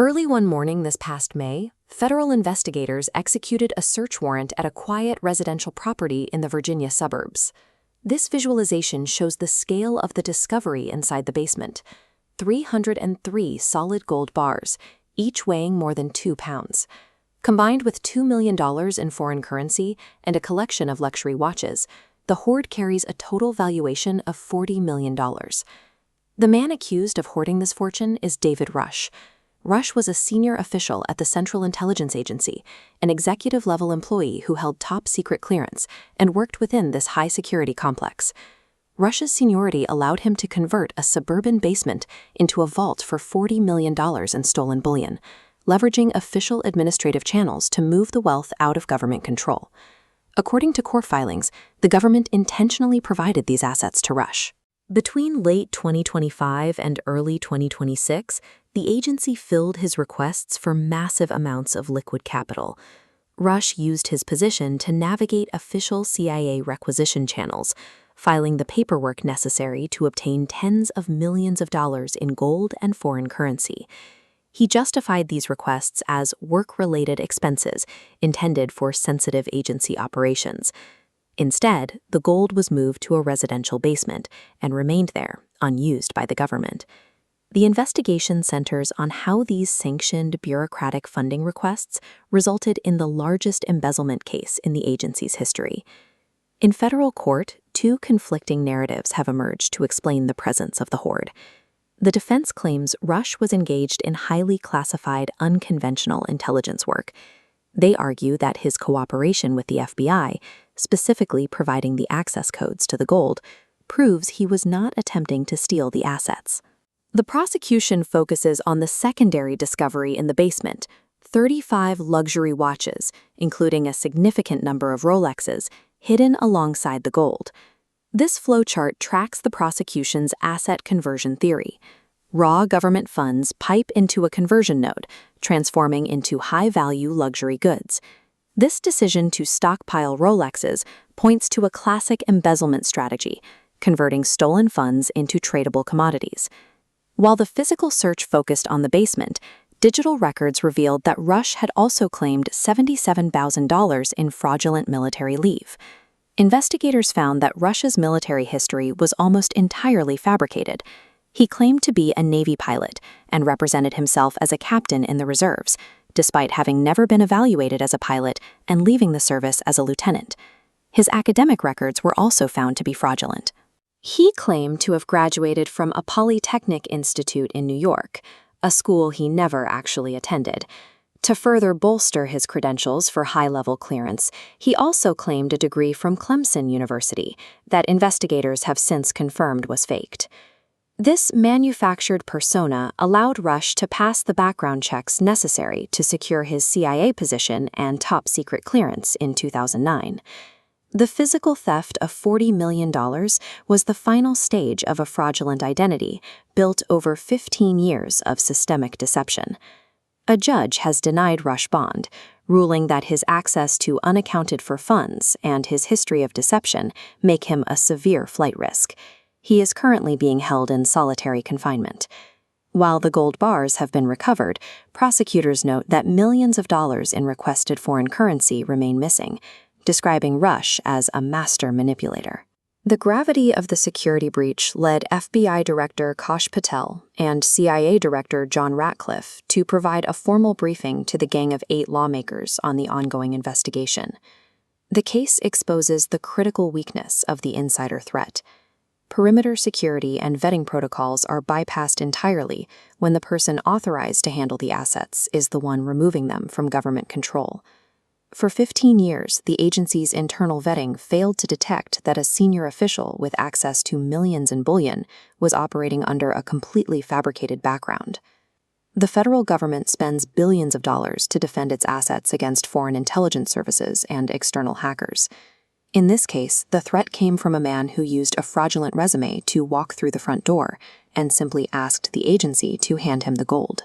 Early one morning this past May, federal investigators executed a search warrant at a quiet residential property in the Virginia suburbs. This visualization shows the scale of the discovery inside the basement: 303 solid gold bars, each weighing more than 2 pounds. Combined with $2 million in foreign currency and a collection of luxury watches, the hoard carries a total valuation of $40 million. The man accused of hoarding this fortune is David Rush. Rush was a senior official at the Central Intelligence Agency, an executive-level employee who held top-secret clearance and worked within this high-security complex. Rush's seniority allowed him to convert a suburban basement into a vault for $40 million in stolen bullion, leveraging official administrative channels to move the wealth out of government control. According to court filings, the government intentionally provided these assets to Rush. Between late 2025 and early 2026, the agency filled his requests for massive amounts of liquid capital. Rush used his position to navigate official CIA requisition channels, filing the paperwork necessary to obtain tens of millions of dollars in gold and foreign currency. He justified these requests as work-related expenses intended for sensitive agency operations. Instead, the gold was moved to a residential basement and remained there, unused by the government. The investigation centers on how these sanctioned bureaucratic funding requests resulted in the largest embezzlement case in the agency's history. In federal court, two conflicting narratives have emerged to explain the presence of the hoard. The defense claims Rush was engaged in highly classified, unconventional intelligence work. They argue that his cooperation with the FBI, specifically providing the access codes to the gold, proves he was not attempting to steal the assets. The prosecution focuses on the secondary discovery in the basement: 35 luxury watches, including a significant number of Rolexes, hidden alongside the gold. This flowchart tracks the prosecution's asset conversion theory. Raw government funds pipe into a conversion node, transforming into high-value luxury goods. This decision to stockpile Rolexes points to a classic embezzlement strategy, converting stolen funds into tradable commodities. While the physical search focused on the basement, digital records revealed that Rush had also claimed $77,000 in fraudulent military leave. Investigators found that Rush's military history was almost entirely fabricated. He claimed to be a Navy pilot and represented himself as a captain in the reserves, despite having never been evaluated as a pilot and leaving the service as a lieutenant. His academic records were also found to be fraudulent. He claimed to have graduated from a Polytechnic Institute in New York, a school he never actually attended. To further bolster his credentials for high-level clearance, he also claimed a degree from Clemson University that investigators have since confirmed was faked. This manufactured persona allowed Rush to pass the background checks necessary to secure his CIA position and top-secret clearance in 2009. The physical theft of $40 million was the final stage of a fraudulent identity built over 15 years of systemic deception. A judge has denied Rush bond, ruling that his access to unaccounted-for funds and his history of deception make him a severe flight risk. He is currently being held in solitary confinement. While the gold bars have been recovered, prosecutors note that millions of dollars in requested foreign currency remain missing, describing Rush as a master manipulator. The gravity of the security breach led FBI Director Kash Patel and CIA Director John Ratcliffe to provide a formal briefing to the Gang of 8 lawmakers on the ongoing investigation. The case exposes the critical weakness of the insider threat. Perimeter security and vetting protocols are bypassed entirely when the person authorized to handle the assets is the one removing them from government control. For 15 years, the agency's internal vetting failed to detect that a senior official with access to millions in bullion was operating under a completely fabricated background. The federal government spends billions of dollars to defend its assets against foreign intelligence services and external hackers. In this case, the threat came from a man who used a fraudulent resume to walk through the front door and simply asked the agency to hand him the gold.